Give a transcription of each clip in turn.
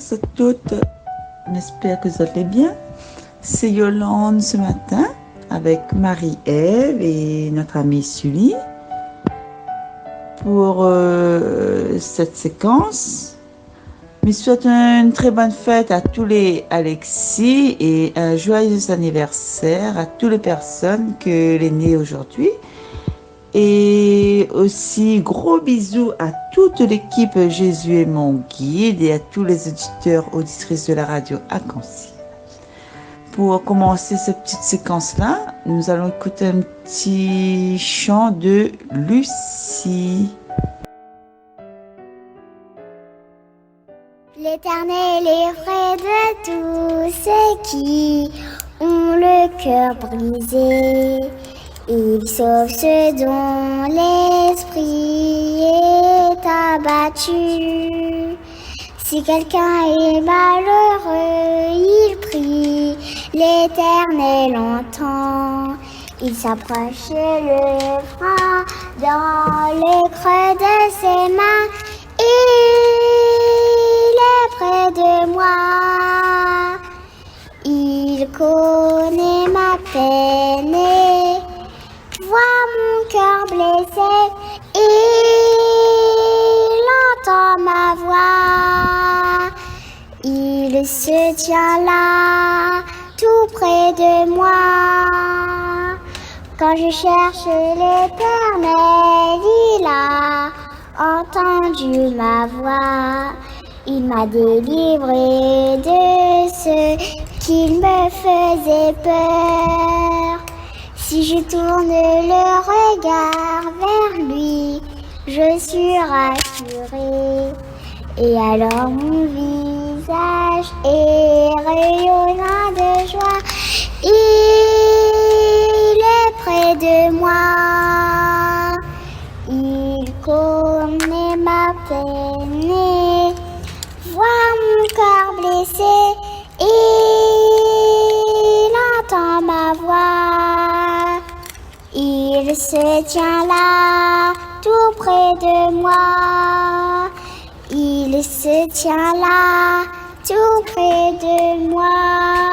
à toutes, j'espère que vous allez bien. C'est Yolande ce matin avec Marie-Ève et notre amie Sully pour cette séquence. Je souhaite une très bonne fête à tous les Alexis et un joyeux anniversaire à toutes les personnes que les nées aujourd'hui. Et aussi, gros bisous à toute l'équipe Jésus est mon guide et à tous les auditeurs, auditrices de la radio Arc-en-Ciel. Pour commencer cette petite séquence-là, nous allons écouter un petit chant de Lucie. L'Éternel est près de tous ceux qui ont le cœur brisé. Il sauve ceux dont l'esprit est abattu. Si quelqu'un est malheureux, il prie, l'Éternel entend. Il s'approche et le prend dans le creux de ses mains. Il est près de moi. Il connaît ma peine et voit mon cœur blessé. Il entend ma voix. Il se tient là, tout près de moi. Quand je cherche l'Éternel, il a entendu ma voix. Il m'a délivré de ce qui me faisait peur. Si je tourne le regard vers lui, je suis rassurée. Et alors mon visage est rayonnant de joie. Il est près de moi. Il connaît ma peine et voit mon cœur blessé. Il entend ma voix. Il se tient là, tout près de moi. Il se tient là, tout près de moi.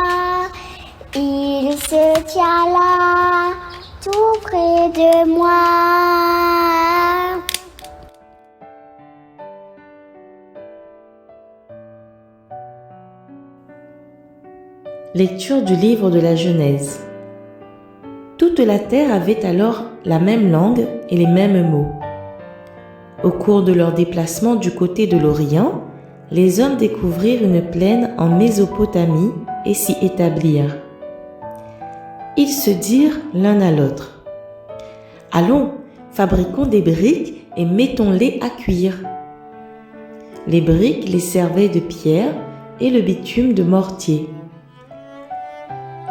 Il se tient là, tout près de moi. Lecture du livre de la Genèse. Toute la terre avait alors la même langue et les mêmes mots. Au cours de leur déplacement du côté de l'Orient, les hommes découvrirent une plaine en Mésopotamie et s'y établirent. Ils se dirent l'un à l'autre : « Allons, fabriquons des briques et mettons-les à cuire. » Les briques les servaient de pierre et le bitume de mortier.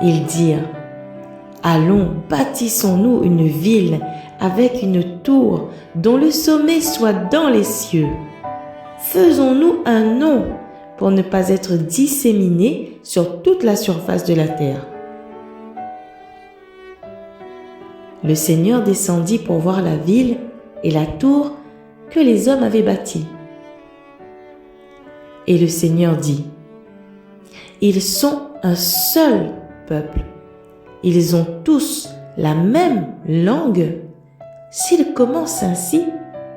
Ils dirent : « Allons, bâtissons-nous une ville avec une tour dont le sommet soit dans les cieux. Faisons-nous un nom pour ne pas être disséminés sur toute la surface de la terre. » Le Seigneur descendit pour voir la ville et la tour que les hommes avaient bâtie. Et le Seigneur dit : « Ils sont un seul peuple. Ils ont tous la même langue. S'ils commencent ainsi,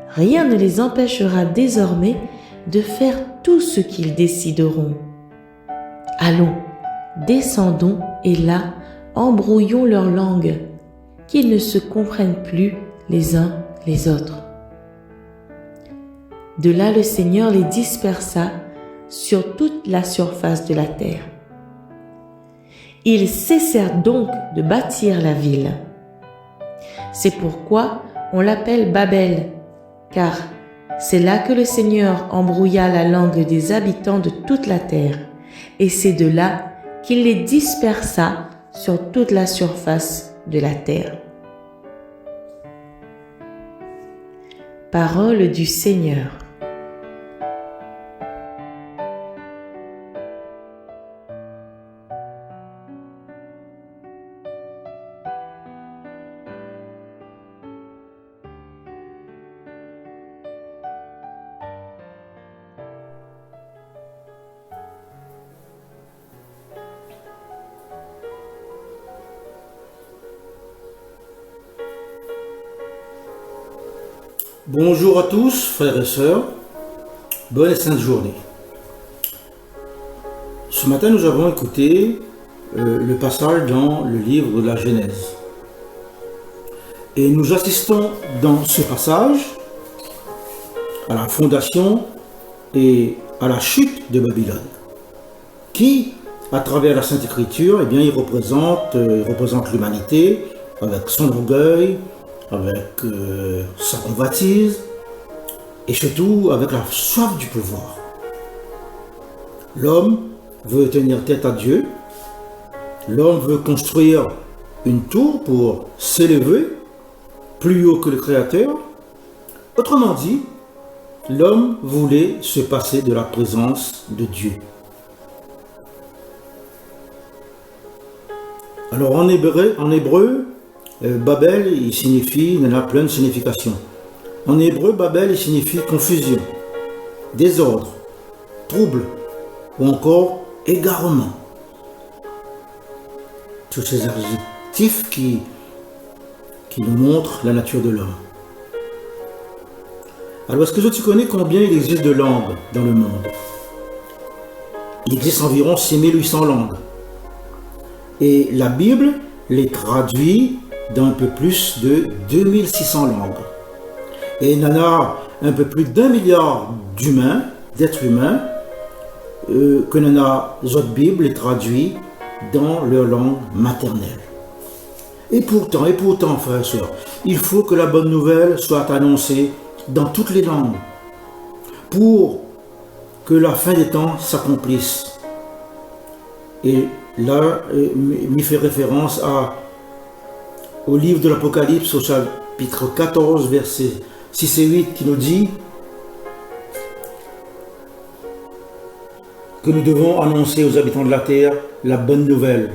rien ne les empêchera désormais de faire tout ce qu'ils décideront. Allons, descendons et là, embrouillons leur langue, qu'ils ne se comprennent plus les uns les autres. » De là, le Seigneur les dispersa sur toute la surface de la terre. Ils cessèrent donc de bâtir la ville. C'est pourquoi on l'appelle Babel, car c'est là que le Seigneur embrouilla la langue des habitants de toute la terre, et c'est de là qu'il les dispersa sur toute la surface de la terre. Parole du Seigneur. Bonjour à tous, frères et sœurs. Bonne et sainte journée. Ce matin, nous avons écouté le passage dans le livre de la Genèse. Et nous assistons dans ce passage à la fondation et à la chute de Babylone, qui, à travers la Sainte Écriture, il représente l'humanité avec son orgueil, avec sa convoitise et surtout avec la soif du pouvoir. L'homme veut tenir tête à Dieu, l'homme veut construire une tour pour s'élever plus haut que le Créateur. Autrement dit, l'homme voulait se passer de la présence de Dieu. Alors en hébreu, Babel, il signifie, il en a plein de significations. En hébreu, Babel, il signifie confusion, désordre, trouble ou encore égarement. Tous ces adjectifs qui nous montrent la nature de l'homme. Alors, est-ce que tu connais combien il existe de langues dans le monde? Il existe environ 6800 langues. Et la Bible les traduit dans un peu plus de 2600 langues. Et il y en a un peu plus d'1 milliard d'êtres humains, que les autres Bibles les traduit dans leur langue maternelle. Et pourtant, frères et sœurs, il faut que la bonne nouvelle soit annoncée dans toutes les langues pour que la fin des temps s'accomplisse. Et là, il fait référence au livre de l'Apocalypse, au chapitre 14, versets 6 et 8, qui nous dit que nous devons annoncer aux habitants de la terre la bonne nouvelle.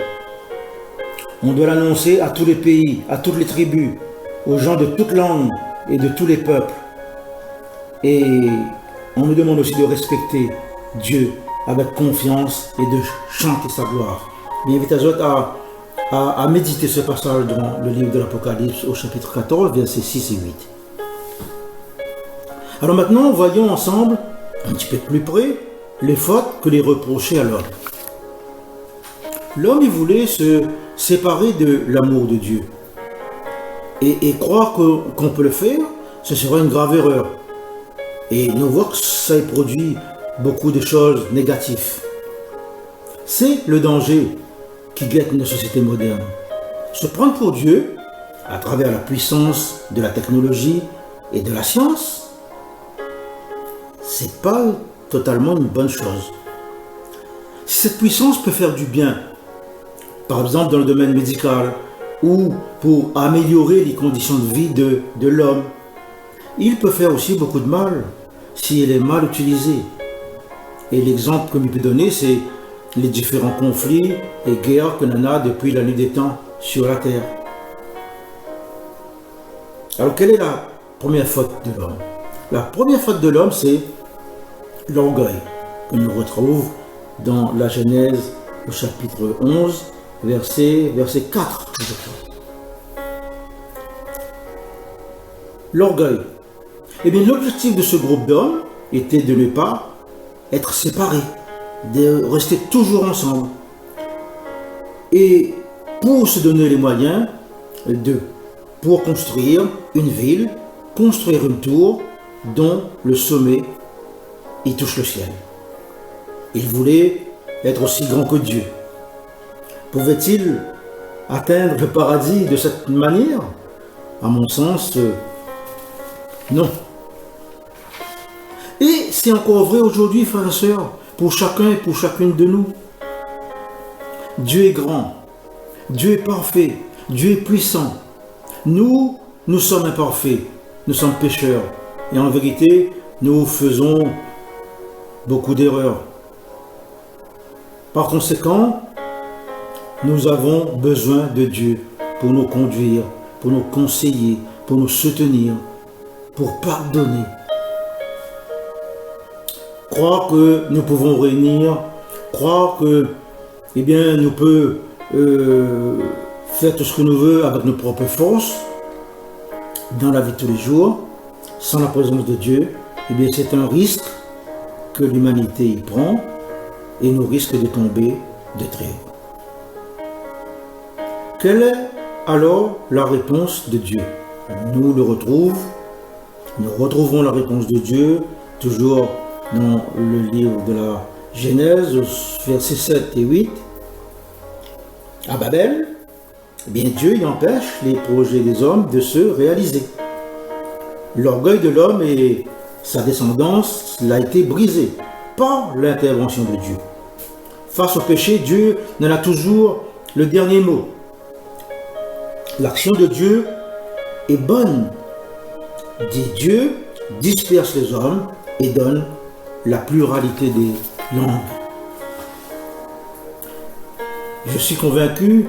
On doit l'annoncer à tous les pays, à toutes les tribus, aux gens de toutes langues et de tous les peuples. Et on nous demande aussi de respecter Dieu avec confiance et de chanter sa gloire. J'invite les autres à méditer ce passage dans le livre de l'Apocalypse au chapitre 14, versets 6 et 8. Alors maintenant, voyons ensemble, un petit peu plus près, les fautes que les reprochait à l'homme. L'homme, il voulait se séparer de l'amour de Dieu. Et croire qu'on peut le faire, ce serait une grave erreur. Et nous voyons que ça produit beaucoup de choses négatives. C'est le danger qui guette nos sociétés modernes. Se prendre pour Dieu, à travers la puissance de la technologie et de la science, c'est pas totalement une bonne chose. Si cette puissance peut faire du bien, par exemple dans le domaine médical, ou pour améliorer les conditions de vie de l'homme, il peut faire aussi beaucoup de mal si elle est mal utilisée. Et l'exemple que je peux donner, c'est les différents conflits et guerres que l'on a depuis la nuit des temps sur la terre. Alors, quelle est la première faute de l'homme? La première faute de l'homme, c'est l'orgueil, que l'on retrouve dans la Genèse au chapitre 11, verset 4. L'orgueil. Eh bien, l'objectif de ce groupe d'hommes était de ne pas être séparés, de rester toujours ensemble. Et pour se donner les moyens pour construire une ville, construire une tour dont le sommet il touche le ciel. Il voulait être aussi grand que Dieu. Pouvait-il atteindre le paradis de cette manière? À mon sens, non. Et c'est encore vrai aujourd'hui, frères et sœurs, pour chacun et pour chacune de nous. Dieu est grand, Dieu est parfait, Dieu est puissant. Nous sommes imparfaits, nous sommes pécheurs. Et en vérité, nous faisons beaucoup d'erreurs. Par conséquent, nous avons besoin de Dieu pour nous conduire, pour nous conseiller, pour nous soutenir, pour pardonner. Croire que nous pouvons réunir, croire que nous pouvons faire tout ce que nous voulons avec nos propres forces dans la vie de tous les jours, sans la présence de Dieu, eh bien c'est un risque que l'humanité y prend et nous risque de tomber de très haut. Quelle est alors la réponse de Dieu? Nous retrouvons la réponse de Dieu toujours dans le livre de la Genèse, versets 7 et 8. À Babel, eh bien Dieu y empêche les projets des hommes de se réaliser. L'orgueil de l'homme et sa descendance l'a été brisé par l'intervention de Dieu. Face au péché, Dieu n'en a toujours le dernier mot. L'action de Dieu est bonne. Dieu disperse les hommes et donne la pluralité des langues. Je suis convaincu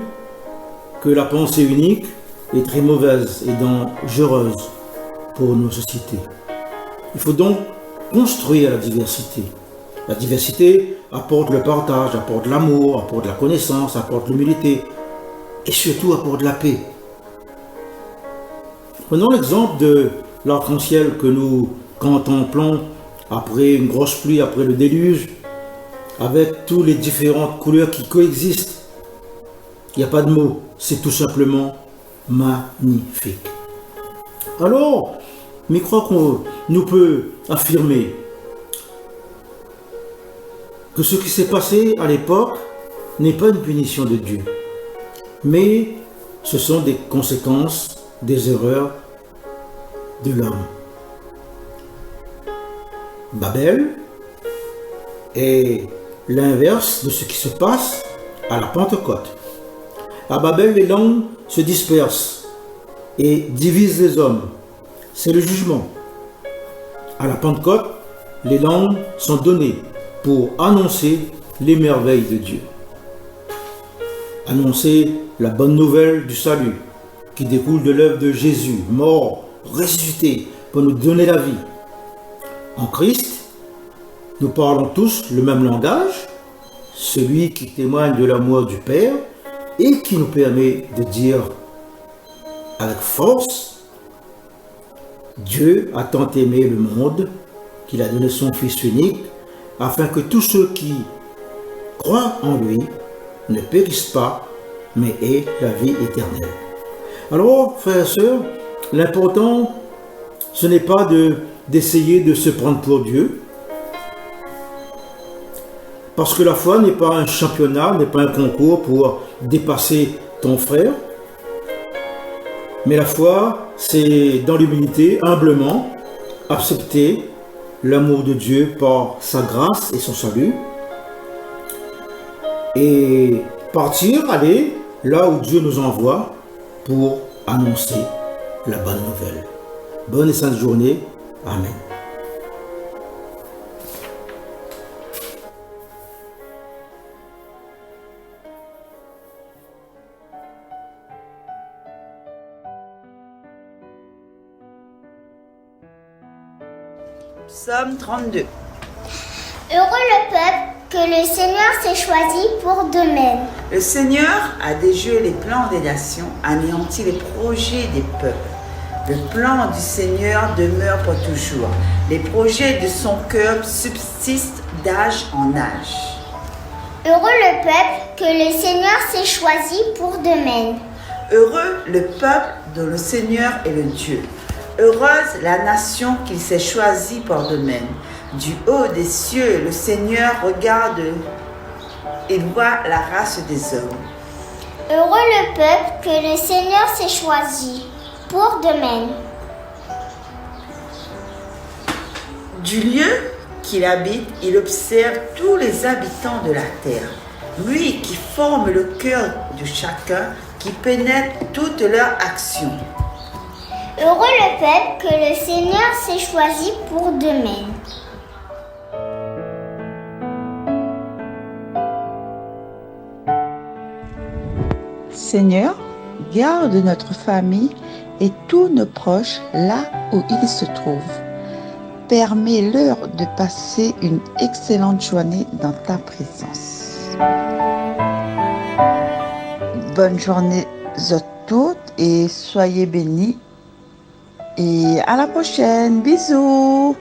que la pensée unique est très mauvaise et dangereuse pour nos sociétés. Il faut donc construire la diversité. La diversité apporte le partage, apporte l'amour, apporte la connaissance, apporte l'humilité et surtout apporte la paix. Prenons l'exemple de l'arc-en-ciel que nous contemplons après une grosse pluie, après le déluge, avec toutes les différentes couleurs qui coexistent. Il n'y a pas de mots, c'est tout simplement magnifique. Alors, mais crois qu'on nous peut affirmer que ce qui s'est passé à l'époque n'est pas une punition de Dieu, mais ce sont des conséquences des erreurs de l'homme. Babel est l'inverse de ce qui se passe à la Pentecôte. À Babel, les langues se dispersent et divisent les hommes. C'est le jugement. À la Pentecôte, les langues sont données pour annoncer les merveilles de Dieu. Annoncer la bonne nouvelle du salut qui découle de l'œuvre de Jésus, mort, ressuscité, pour nous donner la vie. En Christ, nous parlons tous le même langage, celui qui témoigne de l'amour du Père et qui nous permet de dire avec force: Dieu a tant aimé le monde qu'il a donné son Fils unique afin que tous ceux qui croient en lui ne périssent pas, mais aient la vie éternelle. Alors, frères et sœurs, l'important, ce n'est pas d'essayer de se prendre pour Dieu, parce que la foi n'est pas un championnat, n'est pas un concours pour dépasser ton frère, mais la foi, c'est dans l'humilité, humblement, accepter l'amour de Dieu par sa grâce et son salut, et partir, aller là où Dieu nous envoie pour annoncer la bonne nouvelle. Bonne et sainte journée. Amen. Psaume 32. Heureux le peuple que le Seigneur s'est choisi pour domaine. Le Seigneur a déjoué les plans des nations, anéanti les projets des peuples. Le plan du Seigneur demeure pour toujours. Les projets de son cœur subsistent d'âge en âge. Heureux le peuple que le Seigneur s'est choisi pour domaine. Heureux le peuple dont le Seigneur est le Dieu. Heureuse la nation qu'il s'est choisie pour domaine. Du haut des cieux, le Seigneur regarde et voit la race des hommes. Heureux le peuple que le Seigneur s'est choisi pour domaine. Du lieu qu'il habite, il observe tous les habitants de la terre. Lui qui forme le cœur de chacun, qui pénètre toutes leurs actions. Heureux le peuple que le Seigneur s'est choisi pour domaine. Seigneur, garde notre famille et tous nos proches là où ils se trouvent. Permets-leur de passer une excellente journée dans ta présence. Bonne journée à toutes et soyez bénis et à la prochaine. Bisous.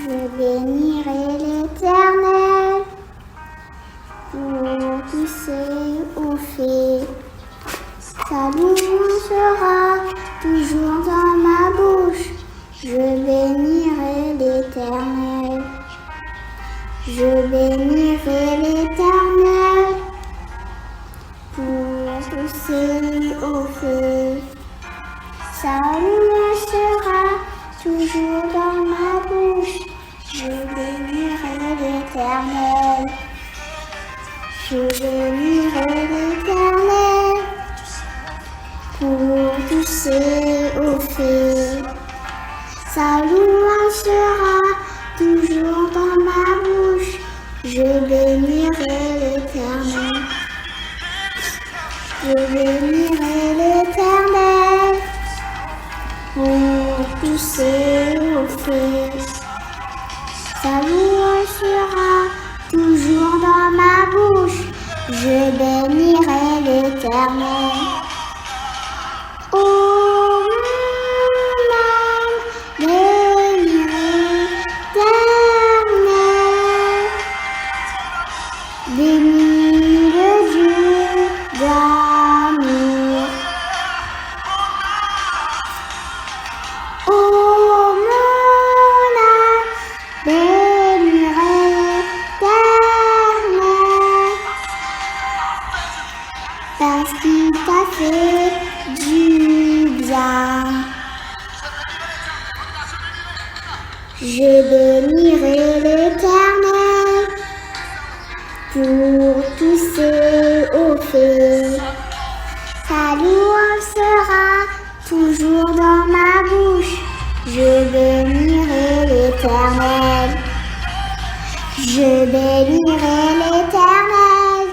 Je bénirai l'Éternel pour tous ses hauts faits. Sa louange sera toujours dans ma bouche. Je bénirai l'Éternel. Je bénirai l'Éternel pour tous ses hauts faits. Sa louange sera toujours dans ma bouche. Je bénirai l'Éternel. Je bénirai l'Éternel pour tous ses hauts faits. Sa louange sera toujours dans ma bouche. Je bénirai l'Éternel. Je bénirai l'Éternel pour tous ses hauts faits. Sa louange sera toujours dans ma bouche. Je bénirai l'Éternel. Oh, mon âme, bénirai l'Éternel. Bénis le Dieu d'amour. Oh, mon âme, bénirai l'Éternel, parce qu'il t'a fait du bien. Je bénirai l'Éternel pour tous ses hauts faits. Sa louange sera toujours dans ma bouche. Je bénirai l'Éternel. Je bénirai l'Éternel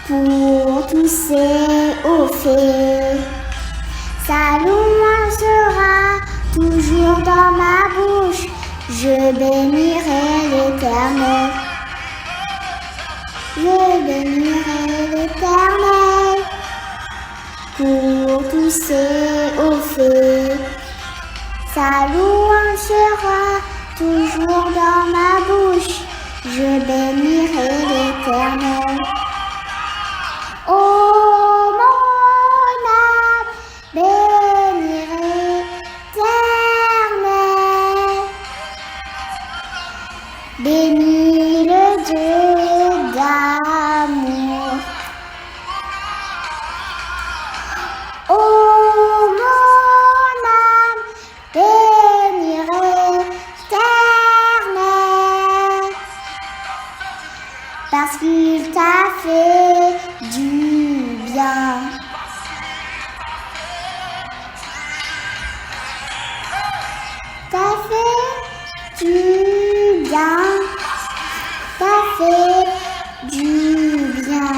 pour tous ses hauts faits. Sa louange sera toujours dans ma bouche. Je bénirai l'Éternel. Je bénirai l'Éternel pour tous ses hauts faits. Sa louange sera toujours dans ma bouche. Je bénirai l'Éternel. Oh, mon âme, bénirai l'Éternel. Bénis le Dieu d'amour. Oh, mon âme, bénirai l'Éternel, parce qu'il t'a fait du bien. T'as fait du bien. T'as fait du bien.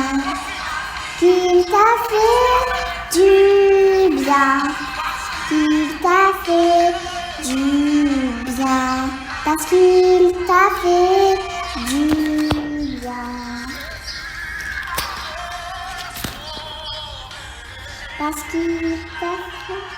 Qu'il t'a fait du bien. Qu'il t'a fait du bien. Parce qu'il t'a fait du bien. Parce qu'il t'a fait